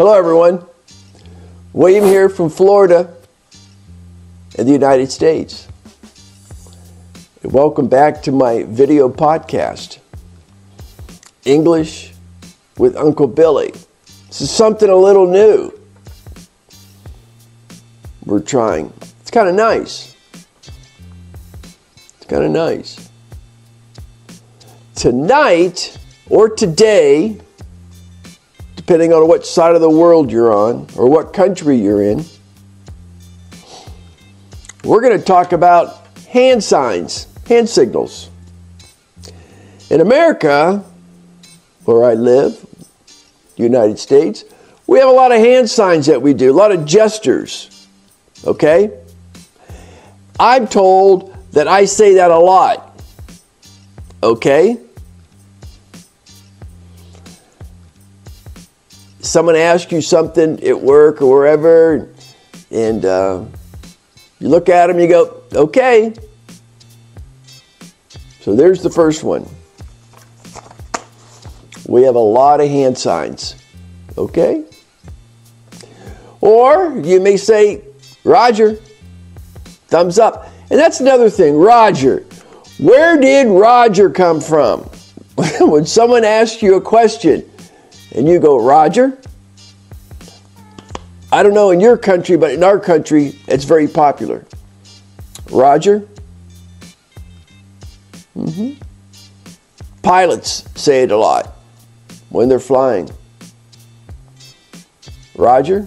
Hello everyone, William here from Florida in the United States. And welcome back to my video podcast, English with Uncle Billy. This is something a little new we're trying. It's kind of nice. It's kind of nice. Tonight or today, depending on what side of the world you're on or what country you're in, we're going to talk about hand signs, hand signals. In America, where I live, the United States, we have a lot of hand signs that we do, a lot of gestures, okay? I'm told that I say that a lot, okay? Someone asks you something at work or wherever, and you look at them, you go, okay. So there's the first one. We have a lot of hand signs, okay? Or you may say, Roger, thumbs up. And that's another thing, Roger. Where did Roger come from? When someone asks you a question, and you go, Roger? I don't know in your country, but in our country, it's very popular. Roger? Pilots say it a lot when they're flying. Roger?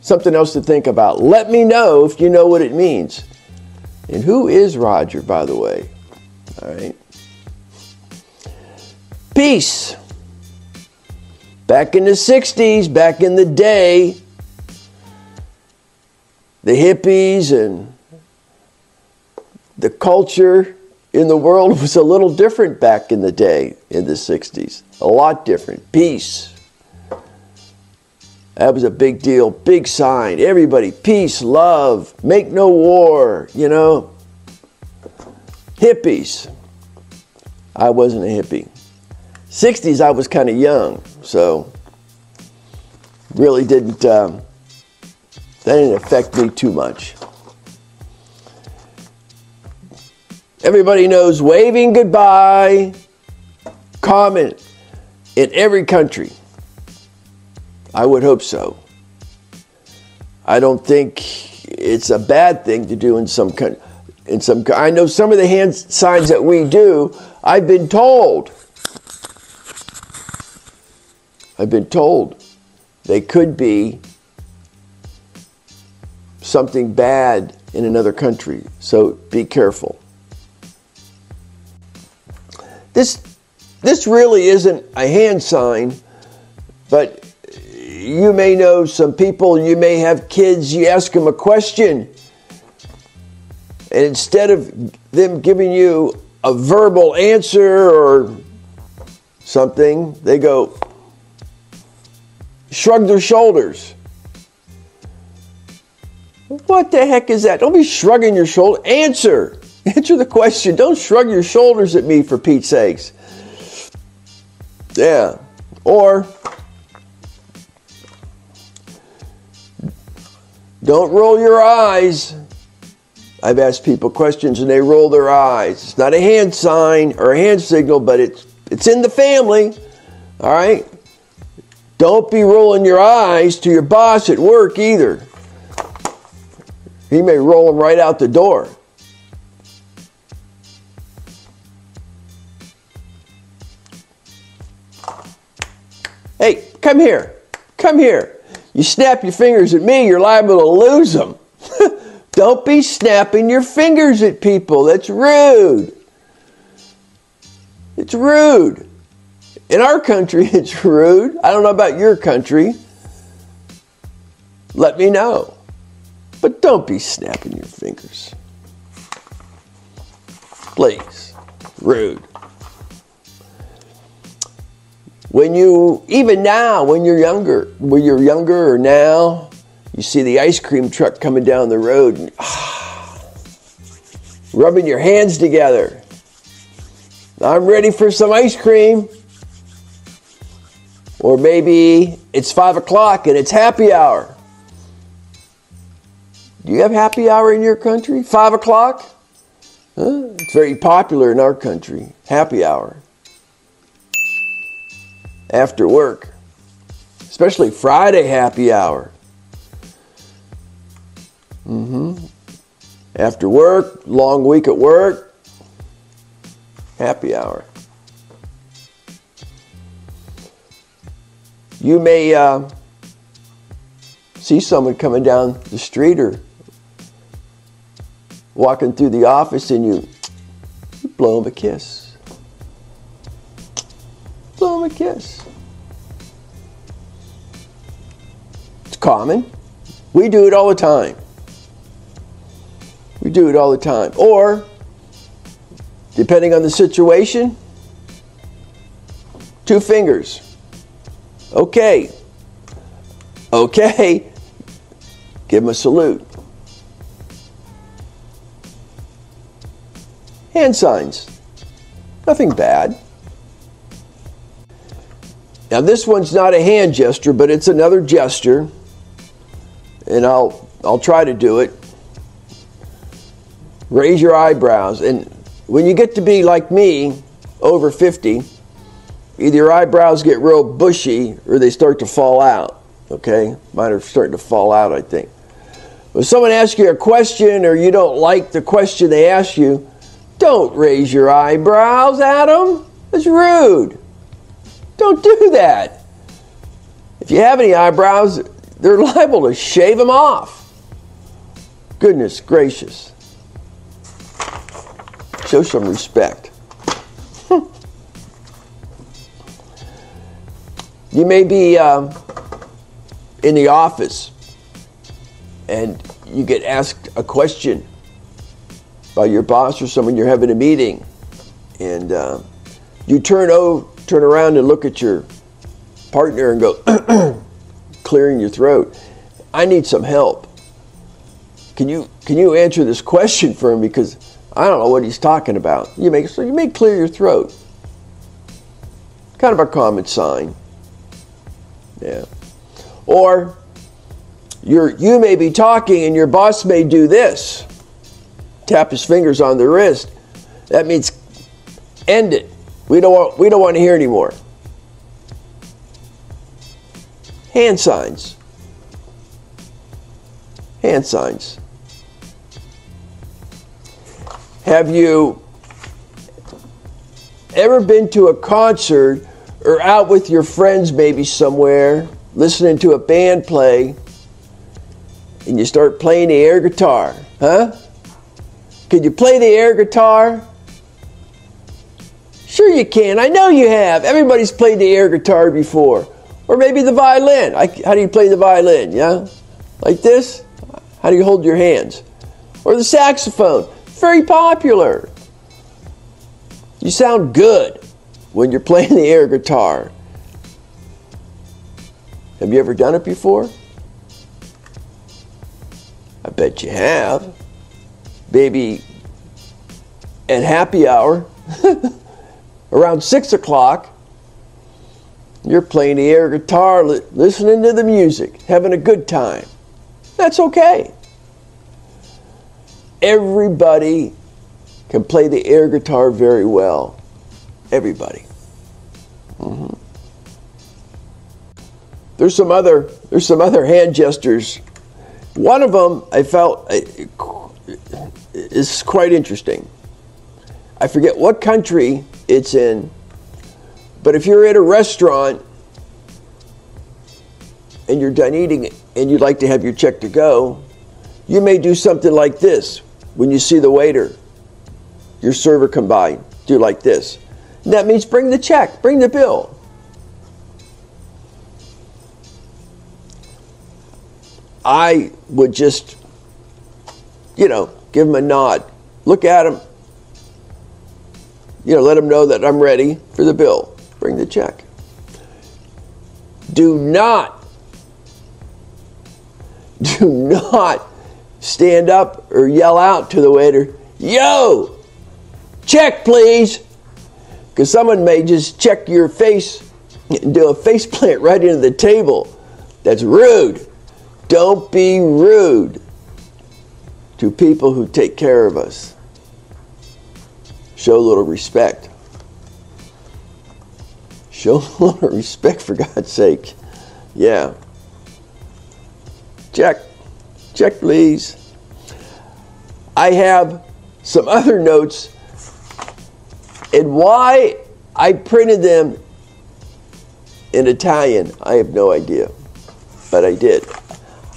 Something else to think about. Let me know if you know what it means. And who is Roger, by the way? All right. Peace. Back in the 60s, back in the day, the hippies and the culture in the world was a little different back in the day, in the 60s. A lot different. Peace. That was a big deal, big sign. Everybody, peace, love, make no war, you know. Hippies. I wasn't a hippie. 60s, I was kind of young, so really that didn't affect me too much. Everybody knows waving goodbye, common in every country. I would hope so. I don't think it's a bad thing to do in some country. I know some of the hand signs that we do, I've been told they could be something bad in another country. So be careful. This really isn't a hand sign, but you may know some people, you may have kids, you ask them a question, and instead of them giving you a verbal answer or something, they go, shrug their shoulders. What the heck is that? Don't be shrugging your shoulder. Answer the question. Don't shrug your shoulders at me, for Pete's sakes. Yeah. Or don't roll your eyes. I've asked people questions and they roll their eyes. It's not a hand sign or a hand signal, but it's in the family. All right? Don't be rolling your eyes to your boss at work either. He may roll them right out the door. Hey, come here. Come here. You snap your fingers at me, you're liable to lose them. Don't be snapping your fingers at people. That's rude. It's rude. In our country, it's rude. I don't know about your country. Let me know. But don't be snapping your fingers. Please. Rude. Even now, when you're younger or now, you see the ice cream truck coming down the road and rubbing your hands together. I'm ready for some ice cream. Or maybe it's 5 o'clock and it's happy hour. Do you have happy hour in your country? 5 o'clock? Huh? It's very popular in our country. Happy hour. After work. Especially Friday happy hour. After work, long week at work. Happy hour. You may see someone coming down the street or walking through the office and you blow them a kiss. Blow them a kiss. It's common. We do it all the time. We do it all the time. Or, depending on the situation, 2 fingers. Okay. Okay. Give them a salute. Hand signs. Nothing bad. Now this one's not a hand gesture, but it's another gesture. And I'll try to do it. Raise your eyebrows. And when you get to be like me, over 50, either your eyebrows get real bushy or they start to fall out. Okay? Mine are starting to fall out, I think. When someone asks you a question or you don't like the question they ask you, don't raise your eyebrows at them. That's rude. Don't do that. If you have any eyebrows, they're liable to shave them off. Goodness gracious. Show some respect. You may be in the office and you get asked a question by your boss or someone you're having a meeting, and you turn around and look at your partner and go, clearing your throat, I need some help. Can you answer this question for him because I don't know what he's talking about. You may clear your throat. Kind of a common sign. Yeah. Or you may be talking and your boss may do this. Tap his fingers on the wrist. That means end it. We don't want to hear anymore. Hand signs. Hand signs. Have you ever been to a concert or out with your friends maybe somewhere, listening to a band play, and you start playing the air guitar? Huh? Can you play the air guitar? Sure you can. I know you have. Everybody's played the air guitar before. Or maybe the violin. How do you play the violin? Yeah? Like this? How do you hold your hands? Or the saxophone. Very popular. You sound good when you're playing the air guitar. Have you ever done it before? I bet you have. Maybe at happy hour, around 6 o'clock, you're playing the air guitar, listening to the music, having a good time. That's okay. Everybody can play the air guitar very well. Everybody. Mm-hmm. There's some other hand gestures. One of them I felt is quite interesting. I forget what country it's in, but if you're at a restaurant and you're done eating and you'd like to have your check to go, you may do something like this. When you see the waiter, your server come by, do like this. And that means bring the check, bring the bill. I would just, give him a nod. Look at him. Let him know that I'm ready for the bill. Bring the check. Do not stand up or yell out to the waiter, "Yo, check please," because someone may just check your face and do a face plant right into the table. That's rude. Don't be rude to people who take care of us. Show a little respect. Show a little respect, for God's sake. Yeah. Check. Check, please. I have some other notes, and why I printed them in Italian, I have no idea, but I did.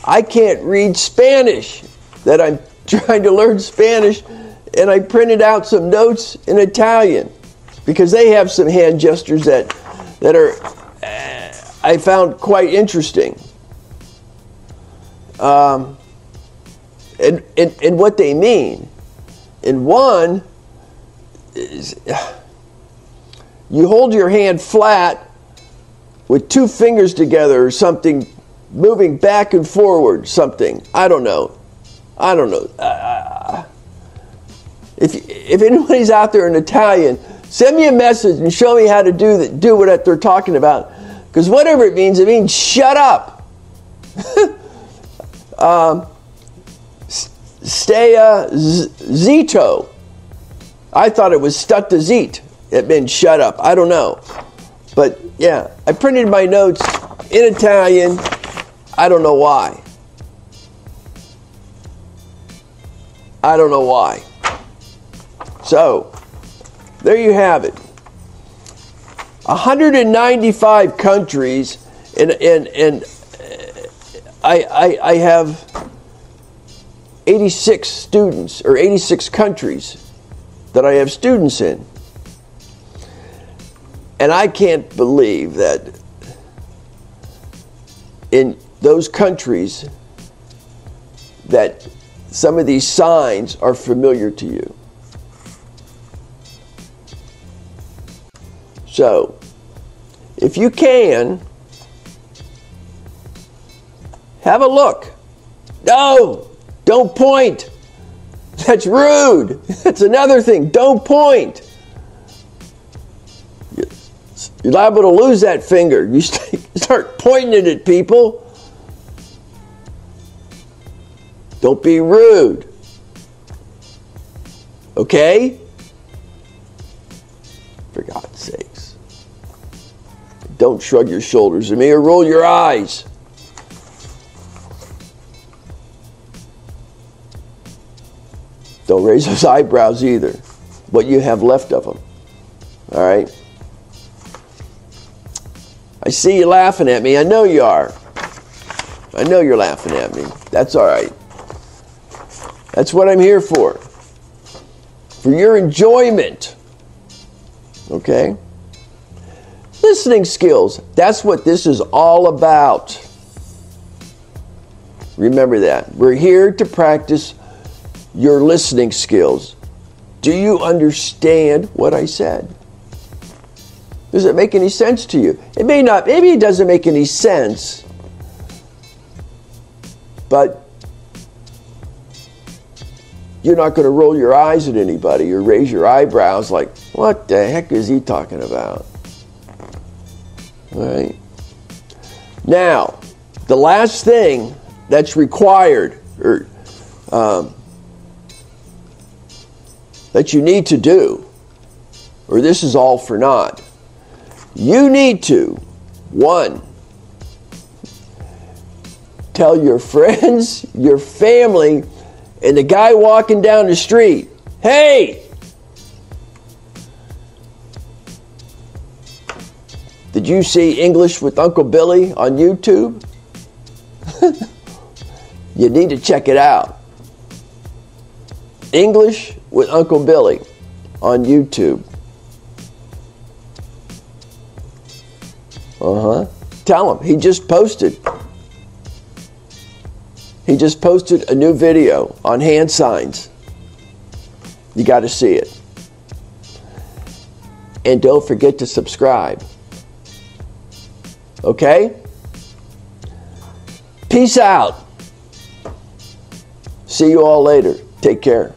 I can't read Spanish, that I'm trying to learn Spanish, and I printed out some notes in Italian, because they have some hand gestures that are, I found quite interesting. And what they mean. And one is, you hold your hand flat with two fingers together or something, moving back and forward, something. I don't know. If anybody's out there in Italian, send me a message and show me how to do what they're talking about. Because whatever it means shut up. Stea zito. I thought it was stutta zit. It meant shut up. I don't know. But yeah, I printed my notes in Italian. I don't know why. I don't know why. So, there you have it. 195 countries, and I have 86 students, or 86 countries that I have students in. And I can't believe that in those countries that some of these signs are familiar to you. So, if you can, have a look. No, don't point. That's rude. That's another thing. Don't point. You're liable to lose that finger. You start pointing it at people. Don't be rude. Okay? For God's sakes. Don't shrug your shoulders at me or roll your eyes. Don't raise those eyebrows either. What you have left of them. All right? I see you laughing at me. I know you are. I know you're laughing at me. That's all right. That's what I'm here for. For your enjoyment. Okay? Listening skills. That's what this is all about. Remember that. We're here to practice your listening skills. Do you understand what I said? Does it make any sense to you? It may not. Maybe it doesn't make any sense. But you're not going to roll your eyes at anybody or raise your eyebrows like, what the heck is he talking about? All right. Now, the last thing that's required or that you need to do, or this is all for naught, you need to, 1, tell your friends, your family, and the guy walking down the street, hey, did you see English with Uncle Billy on YouTube? You need to check it out. English with Uncle Billy on YouTube. Tell him. He just posted a new video on hand signs. You got to see it. And don't forget to subscribe. Okay? Peace out. See you all later. Take care.